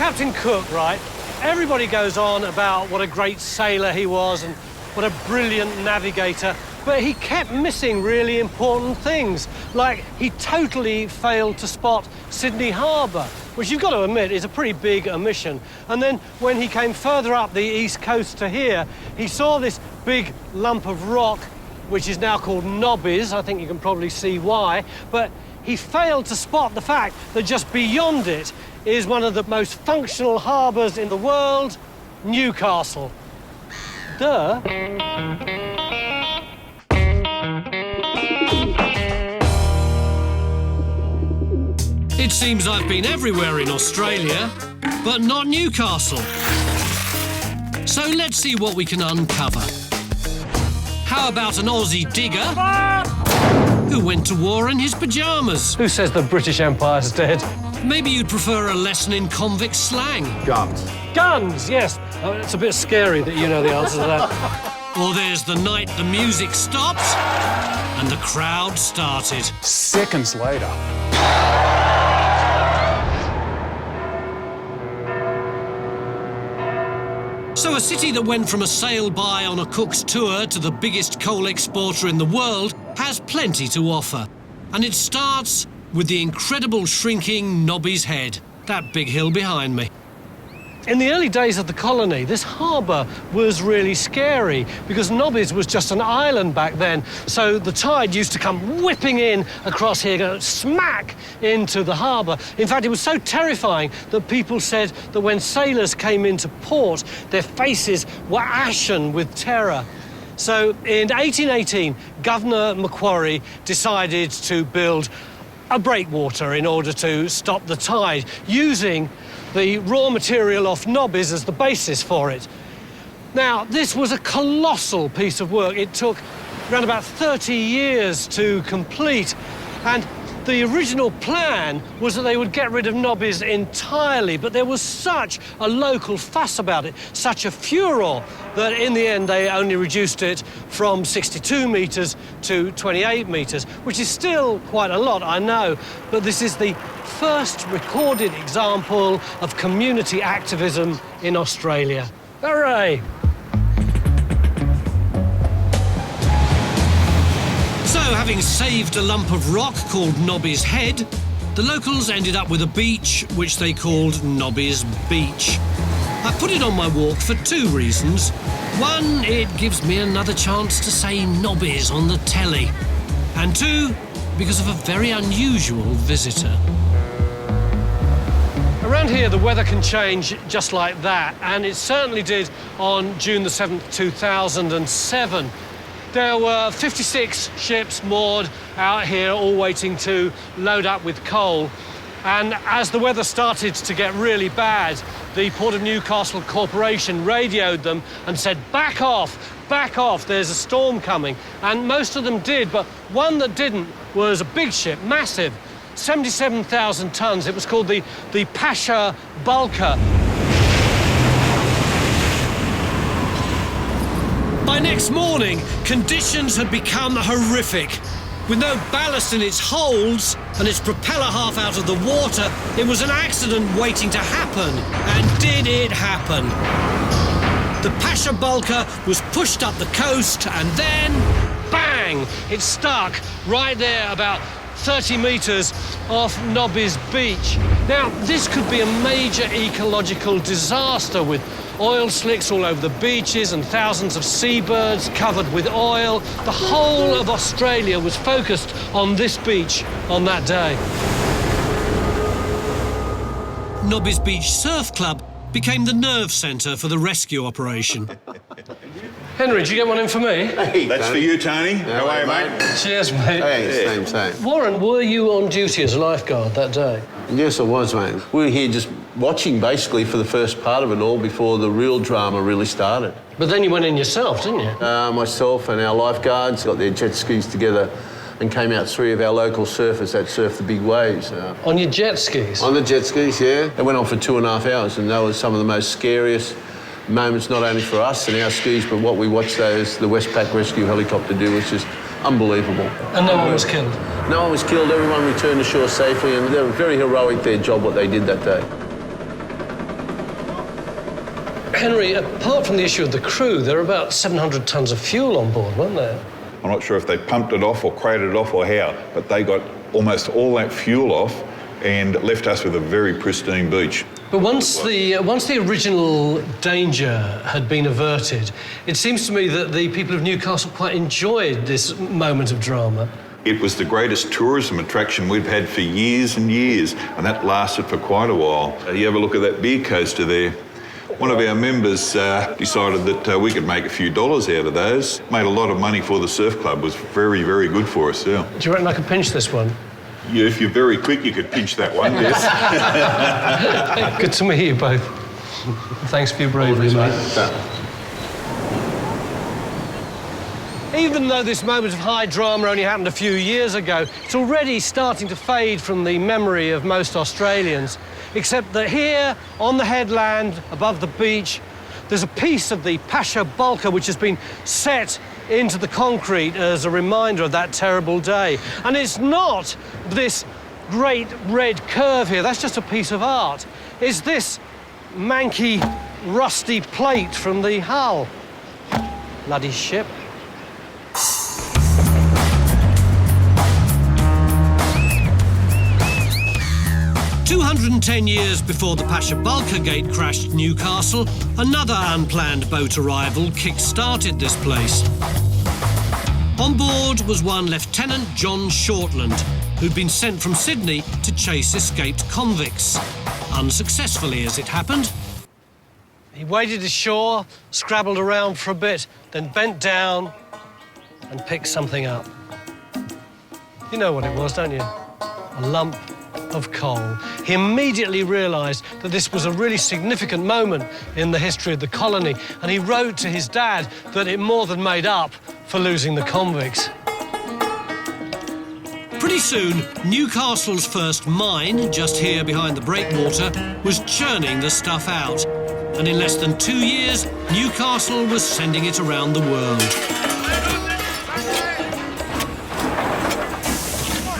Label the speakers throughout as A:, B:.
A: Captain Cook, right, everybody goes on about what a great sailor he was and what a brilliant navigator, but he kept missing really important things, like he totally failed to spot Sydney Harbour, which you've got to admit is a pretty big omission. And then when he came further up the east coast to here, he saw this big lump of rock, which is now called Nobbys. I think you can probably see why, but he failed to spot the fact that just beyond it is one of the most functional harbours in the world, Newcastle. Duh.
B: It seems I've been everywhere in Australia, but not Newcastle. So let's see what we can uncover. How about an Aussie digger who went to war in his pyjamas?
A: Who says the British Empire's dead?
B: Maybe you'd prefer a lesson in convict slang.
C: Guns.
A: Guns, yes. Oh, it's a bit scary that you know the answer to that.
B: Or there's the night the music stopped and the crowd started.
C: Seconds later.
B: So a city that went from a sail-by on a cook's tour to the biggest coal exporter in the world has plenty to offer. And it starts with the incredible shrinking Nobbys Head, that big hill behind me.
A: In the early days of the colony, this harbour was really scary because Nobbys was just an island back then. So the tide used to come whipping in across here, go smack into the harbour. In fact, it was so terrifying that people said that when sailors came into port, their faces were ashen with terror. So in 1818, Governor Macquarie decided to build a breakwater in order to stop the tide, using the raw material off Nobbys as the basis for it. Now, this was a colossal piece of work. It took around about 30 years to complete, and the original plan was that they would get rid of Nobbys entirely, but there was such a local fuss about it, such a furor, that in the end they only reduced it from 62 metres to 28 metres, which is still quite a lot, I know, but this is the first recorded example of community activism in Australia. Hooray!
B: So, having saved a lump of rock called Nobbys Head, the locals ended up with a beach which they called Nobbys Beach. I put it on my walk for two reasons. One, it gives me another chance to say Nobbys on the telly. And two, because of a very unusual visitor.
A: Around here, the weather can change just like that, and it certainly did on June the 7th, 2007. There were 56 ships moored out here, all waiting to load up with coal. And as the weather started to get really bad, the Port of Newcastle Corporation radioed them and said, back off, there's a storm coming. And most of them did, but one that didn't was a big ship, massive, 77,000 tons. It was called the Pasha Bulker.
B: By next morning, conditions had become horrific. With no ballast in its holds and its propeller half out of the water, it was an accident waiting to happen. And did it happen? The Pasha Bulker was pushed up the coast and then, bang! It stuck right there about 30 metres off Nobbys Beach. Now, this could be a major ecological disaster with oil slicks all over the beaches and thousands of seabirds covered with oil. The whole of Australia was focused on this beach on that day. Nobbys Beach Surf Club became the nerve centre for the rescue operation.
A: Henry, did you get one in for me?
C: Hey,
D: that's
C: Tony.
D: for you, Tony. How are you, mate?
A: Cheers, mate.
C: Hey, same.
A: Warren, were you on duty as a lifeguard that day?
C: Yes, I was, mate. We were here just watching, basically, for the first part of it all before the real drama really started.
A: But then you went in yourself, didn't you?
C: Myself and our lifeguards got their jet skis together and came out three of our local surfers that surf the big waves.
A: On your jet skis?
C: On the jet skis, yeah. They went on for 2.5 hours, and that was some of the most scariest moments, not only for us and our skis, but what we watched the Westpac rescue helicopter do was just unbelievable.
A: And no one was killed?
C: No one was killed. Everyone returned to shore safely, and they were very heroic, their job, what they did that day.
A: Henry, apart from the issue of the crew, there were about 700 tonnes of fuel on board, weren't there?
D: I'm not sure if they pumped it off or crated it off or how, but they got almost all that fuel off and left us with a very pristine beach.
A: But once the original danger had been averted, it seems to me that the people of Newcastle quite enjoyed this moment of drama.
D: It was the greatest tourism attraction we've had for years and years, and that lasted for quite a while. You have a look at that beer coaster there. One of our members decided that we could make a few dollars out of those. Made a lot of money for the surf club. Was very, very good for us, yeah.
A: Do you reckon I could pinch this one?
D: Yeah, if you're very quick, you could pinch that one, yes.
A: Good to meet you both. Thanks for your bravery, mate. Even though this moment of high drama only happened a few years ago, it's already starting to fade from the memory of most Australians, except that here, on the headland, above the beach, there's a piece of the Pasha Bulker which has been set into the concrete as a reminder of that terrible day. And it's not this great red curve here, that's just a piece of art. It's this manky, rusty plate from the hull. Bloody ship.
B: 210 years before the Pasha Bulker gate crashed Newcastle, another unplanned boat arrival kick-started this place. On board was one Lieutenant John Shortland, who'd been sent from Sydney to chase escaped convicts. Unsuccessfully, as it happened.
A: He waded ashore, scrabbled around for a bit, then bent down and picked something up. You know what it was, don't you? A lump of coal. He immediately realised that this was a really significant moment in the history of the colony, and he wrote to his dad that it more than made up for losing the convicts.
B: Pretty soon, Newcastle's first mine, just here behind the breakwater, was churning the stuff out. And in less than 2 years, Newcastle was sending it around the world.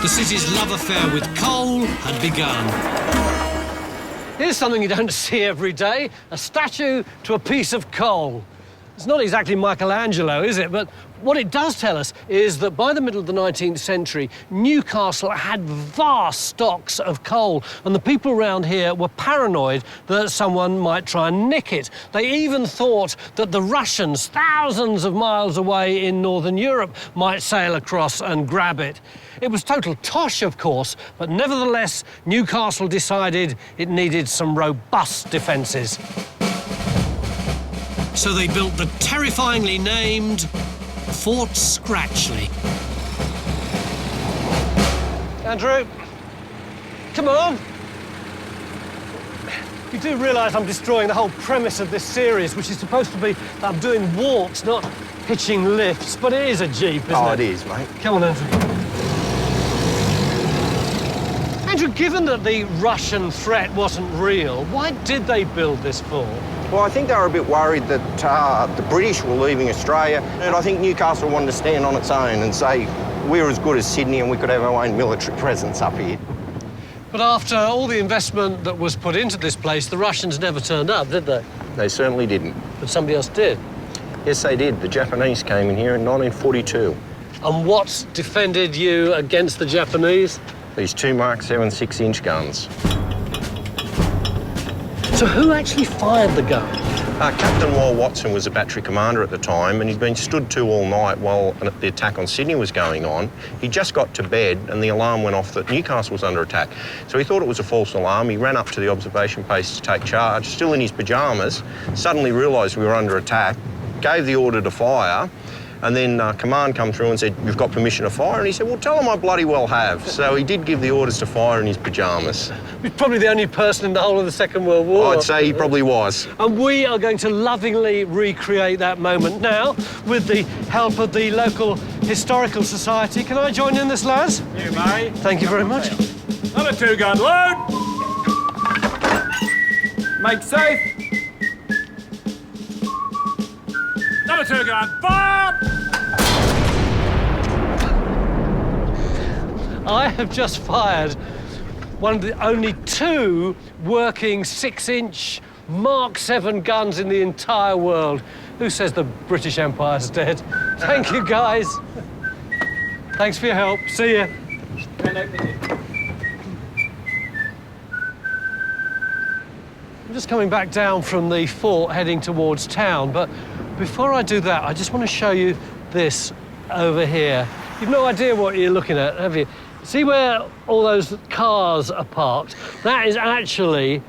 B: The city's love affair with coal had begun.
A: Here's something you don't see every day, a statue to a piece of coal. It's not exactly Michelangelo, is it? But what it does tell us is that by the middle of the 19th century, Newcastle had vast stocks of coal, and the people around here were paranoid that someone might try and nick it. They even thought that the Russians, thousands of miles away in northern Europe, might sail across and grab it. It was total tosh, of course, but nevertheless, Newcastle decided it needed some robust defences.
B: So they built the terrifyingly named Fort Scratchley.
A: Andrew, come on. You do realise I'm destroying the whole premise of this series, which is supposed to be that I'm doing walks, not hitching lifts, but it is a Jeep, isn't it?
E: Oh, it is, mate.
A: Come on, Andrew. Andrew, given that the Russian threat wasn't real, why did they build this fort?
E: Well, I think they were a bit worried that the British were leaving Australia, and I think Newcastle wanted to stand on its own and say we're as good as Sydney and we could have our own military presence up here.
A: But after all the investment that was put into this place, the Russians never turned up, did they?
E: They certainly didn't.
A: But somebody else did.
E: Yes, they did. The Japanese came in here in 1942.
A: And what defended you against the Japanese?
E: These 2 Mark 7 6-inch guns.
A: So who actually fired the gun?
E: Captain Wal Watson was a battery commander at the time, and he'd been stood to all night while the attack on Sydney was going on. He just got to bed and the alarm went off that Newcastle was under attack. So he thought it was a false alarm. He ran up to the observation post to take charge, still in his pyjamas, suddenly realised we were under attack, gave the order to fire, and then command come through and said, "You've got permission to fire?" And he said, "Well, tell them I bloody well have." So he did give the orders to fire in his pyjamas.
A: He's probably the only person in the whole of the Second World War.
E: I'd say he probably was.
A: And we are going to lovingly recreate that moment now with the help of the local historical society. Can I join in this, lads?
F: You may.
A: Thank you very much.
F: Number 2 gun load. Make safe. Number 2 gun fire.
A: I have just fired one of the only 2 working 6-inch Mark 7 guns in the entire world. Who says the British Empire's dead? Thank you, guys. Thanks for your help. See ya. I'm just coming back down from the fort, heading towards town, but before I do that, I just want to show you this over here. You've no idea what you're looking at, have you? See where all those cars are parked? That is actually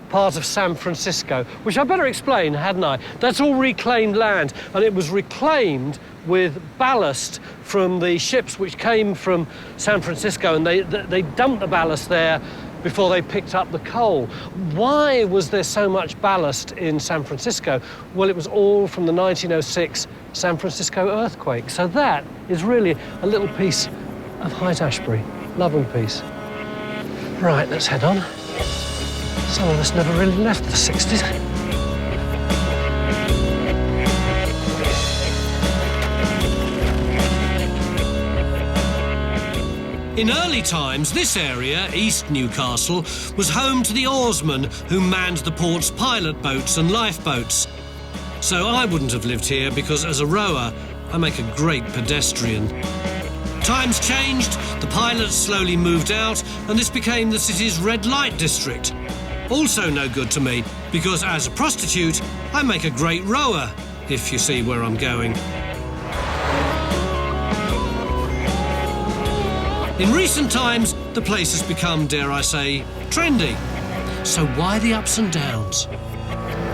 A: part of San Francisco, which I better explain, hadn't I? That's all reclaimed land, and it was reclaimed with ballast from the ships which came from San Francisco, and they dumped the ballast there before they picked up the coal. Why was there so much ballast in San Francisco? Well, it was all from the 1906 San Francisco earthquake. So that is really a little piece of Haight-Ashbury. Love and peace. Right, let's head on. Some of us never really left the 60s.
B: In early times, this area, East Newcastle, was home to the oarsmen who manned the port's pilot boats and lifeboats. So I wouldn't have lived here because, as a rower, I make a great pedestrian. Times changed, the pilots slowly moved out, and this became the city's red light district. Also no good to me, because as a prostitute, I make a great rower, if you see where I'm going. In recent times, the place has become, dare I say, trendy. So why the ups and downs?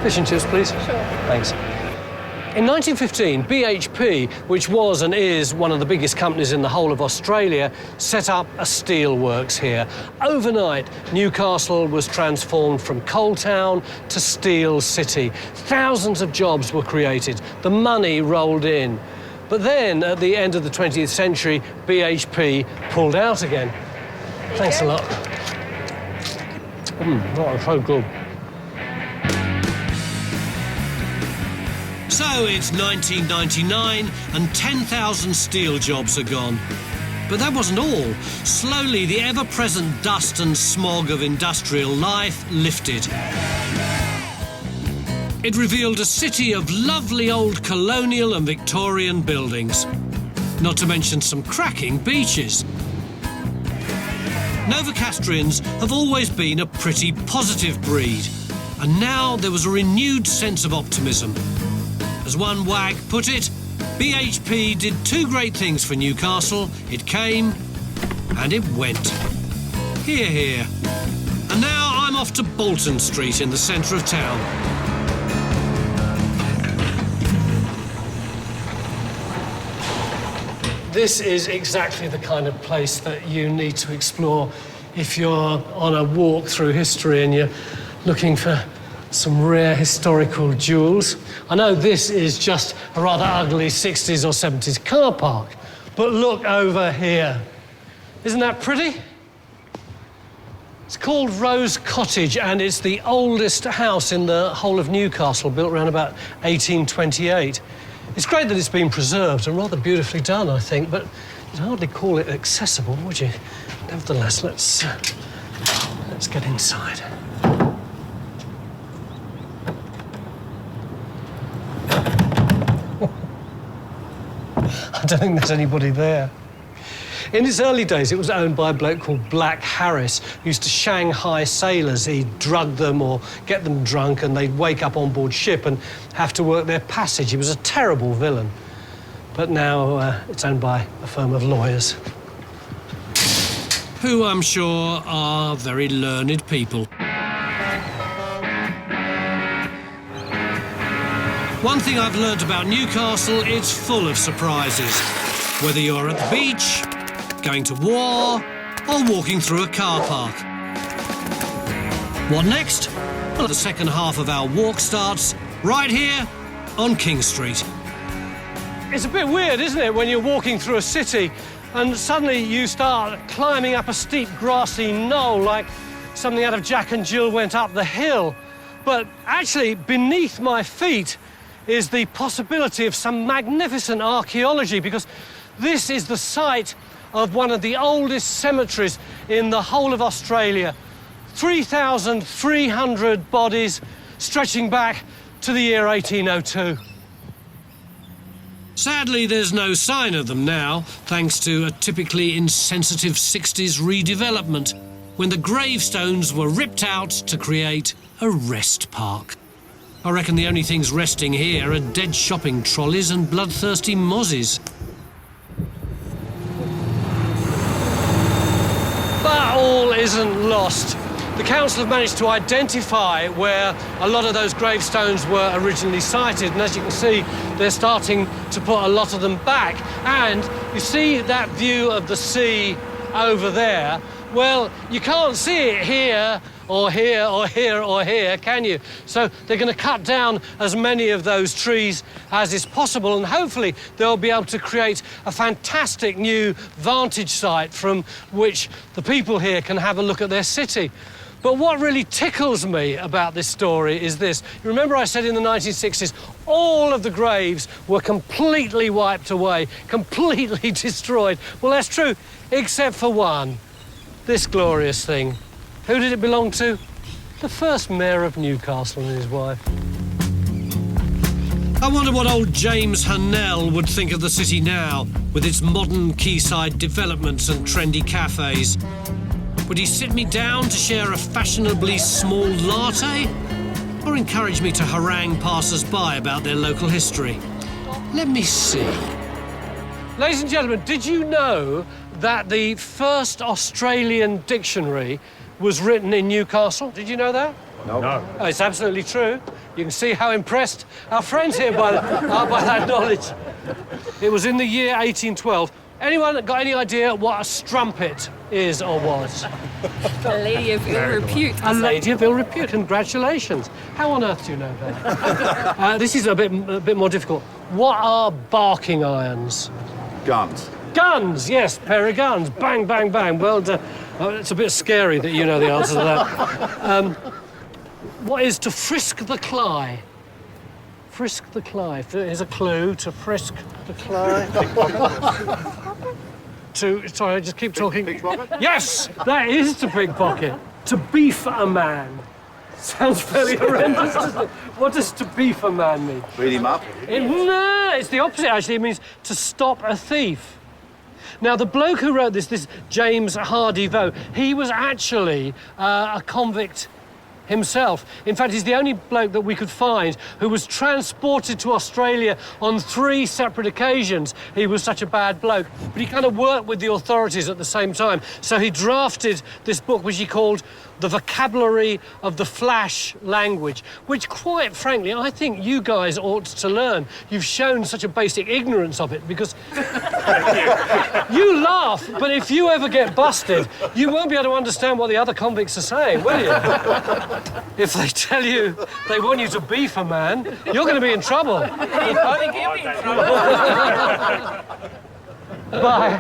A: Fish and chips, please. Sure. Thanks. In 1915, BHP, which was and is one of the biggest companies in the whole of Australia, set up a steel works here. Overnight, Newcastle was transformed from coal town to steel city. Thousands of jobs were created. The money rolled in. But then, at the end of the 20th century, BHP pulled out again. Thanks a lot. Oh, so good.
B: So it's 1999 and 10,000 steel jobs are gone. But that wasn't all. Slowly, the ever-present dust and smog of industrial life lifted. It revealed a city of lovely old colonial and Victorian buildings, not to mention some cracking beaches. Novocastrians have always been a pretty positive breed, and now there was a renewed sense of optimism. As one wag put it, BHP did two great things for Newcastle. It came and it went. Hear, hear. And now I'm off to Bolton Street in the centre of town.
A: This is exactly the kind of place that you need to explore if you're on a walk through history and you're looking for some rare historical jewels. I know this is just a rather ugly 60s or 70s car park, but look over here. Isn't that pretty? It's called Rose Cottage, and it's the oldest house in the whole of Newcastle, built around about 1828. It's great that it's been preserved and rather beautifully done, I think, but you'd hardly call it accessible, would you? Nevertheless, let's get inside. I don't think there's anybody there. In its early days, it was owned by a bloke called Black Harris, who used to Shanghai sailors. He'd drug them or get them drunk, and they'd wake up on board ship and have to work their passage. He was a terrible villain. But now it's owned by a firm of lawyers.
B: Who I'm sure are very learned people. One thing I've learned about Newcastle, it's full of surprises. Whether you're at the beach, going to war, or walking through a car park. What next? Well, the second half of our walk starts right here on King Street.
A: It's a bit weird, isn't it, when you're walking through a city and suddenly you start climbing up a steep grassy knoll like something out of Jack and Jill Went Up the Hill. But actually, beneath my feet is the possibility of some magnificent archaeology, because this is the site of one of the oldest cemeteries in the whole of Australia. 3,300 bodies stretching back to the year 1802.
B: Sadly, there's no sign of them now, thanks to a typically insensitive 60s redevelopment, when the gravestones were ripped out to create a rest park. I reckon the only things resting here are dead shopping trolleys and bloodthirsty mozzies.
A: But all isn't lost. The council have managed to identify where a lot of those gravestones were originally sited, and as you can see, they're starting to put a lot of them back. And you see that view of the sea over there? Well, you can't see it here or here or here or here, can you? So they're going to cut down as many of those trees as is possible, and hopefully they'll be able to create a fantastic new vantage site from which the people here can have a look at their city. But what really tickles me about this story is this. You remember I said in the 1960s, all of the graves were completely wiped away, completely destroyed. Well, that's true, except for one. This glorious thing. Who did it belong to? The first mayor of Newcastle and his wife.
B: I wonder what old James Hunnell would think of the city now, with its modern quayside developments and trendy cafes. Would he sit me down to share a fashionably small latte? Or encourage me to harangue passers-by about their local history? Let me see.
A: Ladies and gentlemen, did you know that the first Australian dictionary was written in Newcastle? Did you know that?
F: No.
A: Oh, it's absolutely true. You can see how impressed our friends here are by that knowledge. It was in the year 1812. Anyone got any idea what a strumpet is or was?
G: A lady of ill repute.
A: A lady of ill repute. Congratulations. How on earth do you know that? This is a bit more difficult. What are barking irons?
H: Guns.
A: Guns, yes, pair of guns. Bang, bang, bang. Well done. It's a bit scary that you know the answer to that. What is to frisk the Cly? Frisk the Cly. Here's a clue. To frisk the Cly. Sorry, just keep talking.
H: Pickpocket?
A: Yes, that is to pickpocket. To beef a man. Sounds fairly horrendous, doesn't it? What does to beef a man mean?
H: Beat him up.
A: No, it's the opposite, actually. It means to stop a thief. Now, the bloke who wrote this James Hardy Voe, he was actually a convict himself. In fact, he's the only bloke that we could find who was transported to Australia on 3 separate occasions. He was such a bad bloke. But he kind of worked with the authorities at the same time. So he drafted this book, which he called The Vocabulary of the Flash Language, which, quite frankly, I think you guys ought to learn. You've shown such a basic ignorance of it, because you laugh, but if you ever get busted, you won't be able to understand what the other convicts are saying, will you? If they tell you they want you to beef a man, you're going to be in trouble. Bye.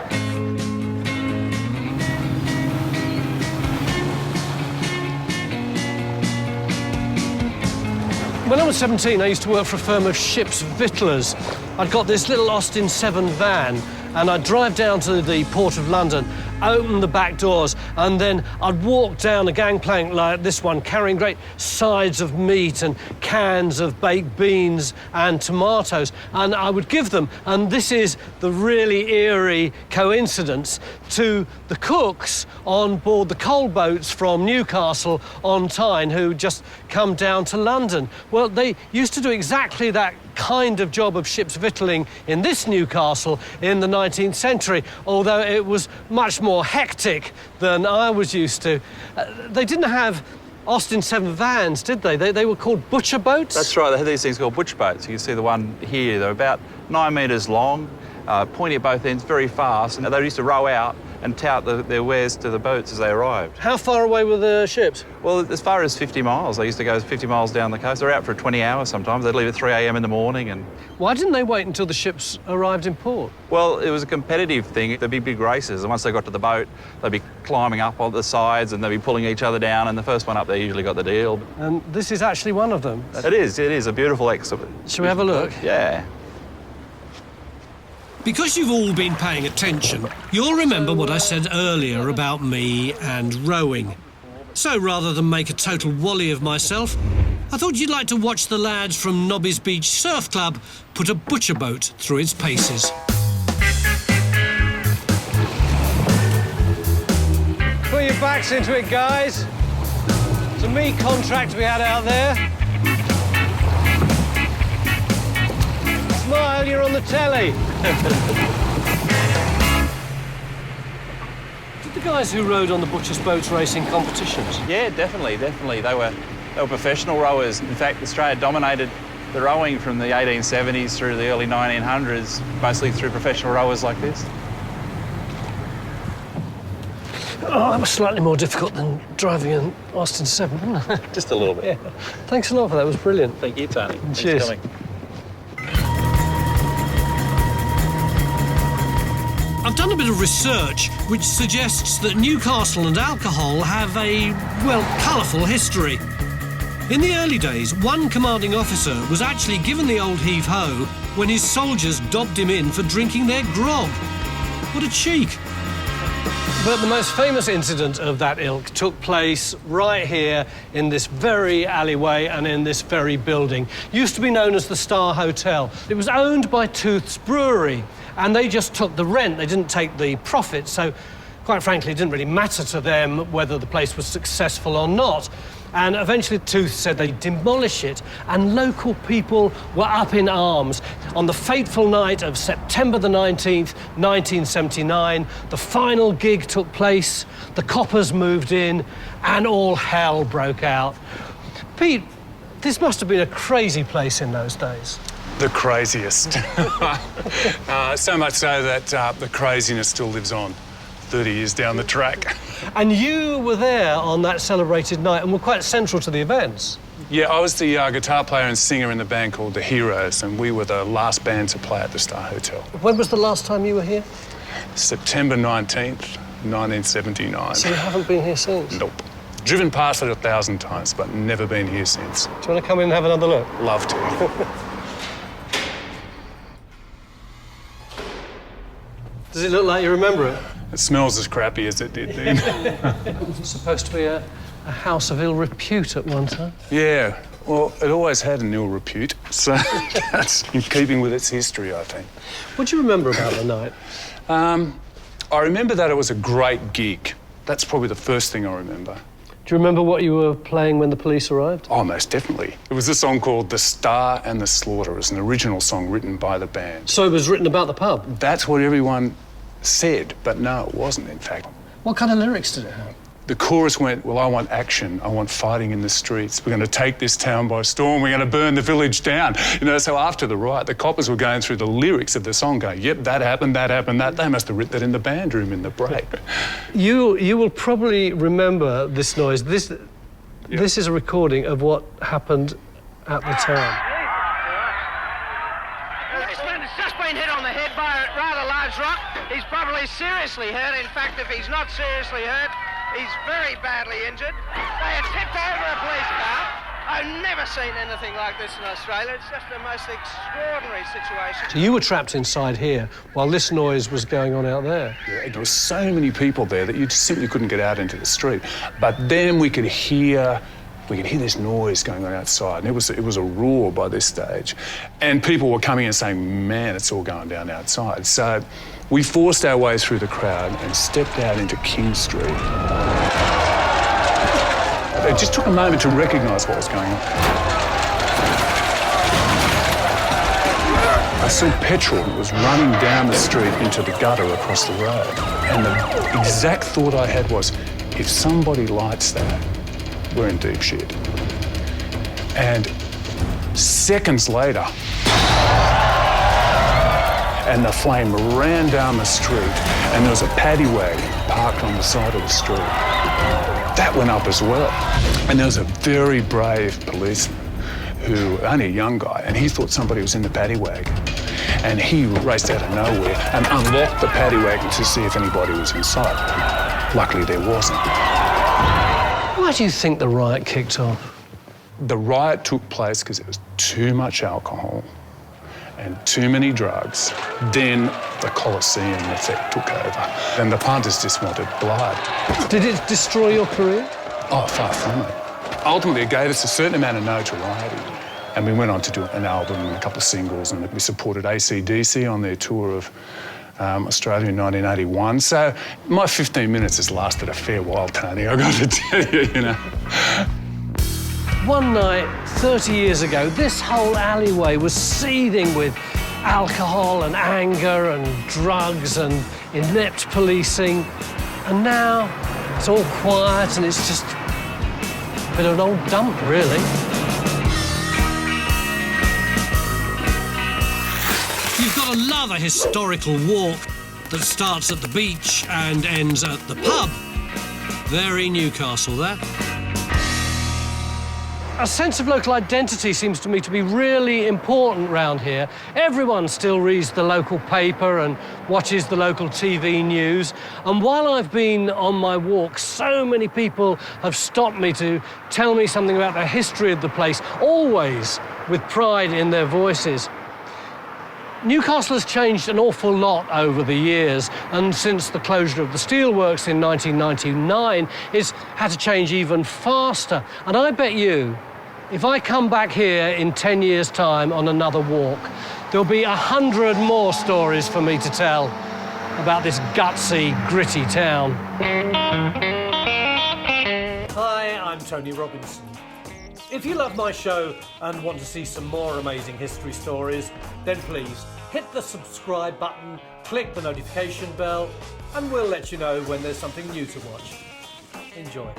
A: When I was 17, I used to work for a firm of ship's victuallers. I'd got this little Austin 7 van, and I'd drive down to the Port of London, open the back doors, and then I'd walk down a gangplank like this one, carrying great sides of meat and cans of baked beans and tomatoes, and I would give them, and this is the really eerie coincidence, to the cooks on board the coal boats from Newcastle on Tyne who just come down to London. Well, they used to do exactly that kind of job of ship's victualling in this Newcastle in the 19th century, although it was much more hectic than I was used to. They didn't have Austin 7 vans, did they? They were called butcher boats?
I: That's right, they had these things called butcher boats. You can see the one here, they're about 9 metres long, pointy at both ends, very fast, and they used to row out and tout their wares to the boats as they arrived.
A: How far away were the ships?
I: Well, as far as 50 miles. They used to go 50 miles down the coast. They're out for 20 hours sometimes. They'd leave at 3 a.m. in the morning. And
A: why didn't they wait until the ships arrived in port?
I: well, it was a competitive thing. There'd be big races, and once they got to the boat, they'd be climbing up on the sides and they'd be pulling each other down, and the first one up there usually got the deal.
A: And this is actually one of them.
I: It is a beautiful exhibit.
A: Shall we have a look?
I: Yeah.
B: Because you've all been paying attention, you'll remember what I said earlier about me and rowing. So rather than make a total wally of myself, I thought you'd like to watch the lads from Nobbys Beach Surf Club put a butcher boat through its paces.
A: Put your backs into it, guys. It's a meat contract we had out there. Smile, you're on the telly. Did the guys who rowed on the butcher's boats race in competitions?
I: Yeah, definitely. They were professional rowers. In fact, Australia dominated the rowing from the 1870s through the early 1900s, mostly through professional rowers like this.
A: Oh, that was slightly more difficult than driving an Austin 7, wasn't it?
I: Just a little bit.
A: Yeah. Thanks a lot for that, it was brilliant.
I: Thank you, Tony. Thanks
A: Cheers.
I: for coming.
B: I've done a bit of research which suggests that Newcastle and alcohol have a, well, colourful history. In the early days, one commanding officer was actually given the old heave-ho when his soldiers dobbed him in for drinking their grog. What a cheek.
A: But the most famous incident of that ilk took place right here in this very alleyway and in this very building. Used to be known as the Star Hotel. It was owned by Tooth's Brewery, and they just took the rent. They didn't take the profit, so quite frankly, it didn't really matter to them whether the place was successful or not. And eventually Tooth said they'd demolish it, and local people were up in arms. On the fateful night of September the 19th, 1979, the final gig took place, the coppers moved in, and all hell broke out. Pete, this must have been a crazy place in those days.
H: The craziest. So much so that the craziness still lives on 30 years down the track.
A: And you were there on that celebrated night and were quite central to the events.
H: Yeah, I was the guitar player and singer in the band called The Heroes, and we were the last band to play at the Star Hotel.
A: When was the last time you were here?
H: September 19th, 1979.
A: So you haven't been here since?
H: Nope. Driven past it 1,000 times, but never been here since.
A: Do you want to come in and have another look?
H: Love to.
A: Does it look like you remember it?
H: It smells as crappy as it did then.
A: It's supposed to be a house of ill repute at one time.
H: Yeah, well, it always had an ill repute, so that's in keeping with its history, I think.
A: What do you remember about the night?
H: I remember that it was a great gig. That's probably the first thing I remember.
A: Do you remember what you were playing when the police arrived?
H: Oh, most definitely. It was a song called The Star and the Slaughter. It was an original song written by the band.
A: So it was written about the pub?
H: That's what everyone said, but no, it wasn't, in fact.
A: What kind of lyrics did it have?
H: The chorus went, well, I want action, I want fighting in the streets. We're going to take this town by storm, we're going to burn the village down. You know, so after the riot, the coppers were going through the lyrics of the song going, yep, that happened, that. They must have written that in the band room in the break. You
A: will probably remember this noise. This is a recording of what happened at the time.
J: He's just been hit on the head by a rather large rock. He's probably seriously hurt. In fact, if he's not seriously hurt, he's very badly injured. They have tipped over a police car. I've never seen anything like this in Australia. It's just the most extraordinary situation.
A: So you were trapped inside here while this noise was going on out there?
H: Yeah, there were so many people there that you simply couldn't get out into the street. But then we could hear this noise going on outside, and it was a roar by this stage. And people were coming and saying, man, it's all going down outside. So we forced our way through the crowd and stepped out into King Street. It just took a moment to recognise what was going on. I saw petrol that was running down the street into the gutter across the road. And the exact thought I had was, if somebody lights that, we're in deep shit. And seconds later, and the flame ran down the street, and there was a paddy wagon parked on the side of the street. That went up as well. And there was a very brave policeman who, only a young guy, and he thought somebody was in the paddy wagon. And he raced out of nowhere and unlocked the paddy wagon to see if anybody was inside. Luckily, there wasn't.
A: Why do you think the riot kicked off?
H: The riot took place because there was too much alcohol and too many drugs. Then the Colosseum effect took over, and the punters just wanted blood.
A: Did it destroy your career?
H: Oh, far from it. ultimately it gave us a certain amount of notoriety. And we went on to do an album and a couple of singles, and we supported AC/DC on their tour of Australia in 1981. So my 15 minutes has lasted a fair while, Tony, I've got to tell you, you know.
A: One night, 30 years ago, this whole alleyway was seething with alcohol and anger and drugs and inept policing. And now it's all quiet and it's just a bit of an old dump, really.
B: You've got to love a historical walk that starts at the beach and ends at the pub. Very Newcastle, that.
A: A sense of local identity seems to me to be really important round here. Everyone still reads the local paper and watches the local TV news. And while I've been on my walk, so many people have stopped me to tell me something about the history of the place, always with pride in their voices. Newcastle has changed an awful lot over the years, and since the closure of the steelworks in 1999, it's had to change even faster. And I bet you, if I come back here in 10 years' time on another walk, there'll be 100 more stories for me to tell about this gutsy, gritty town.
K: Hi, I'm Tony Robinson. If you love my show and want to see some more amazing history stories, then please hit the subscribe button, click the notification bell, and we'll let you know when there's something new to watch. Enjoy.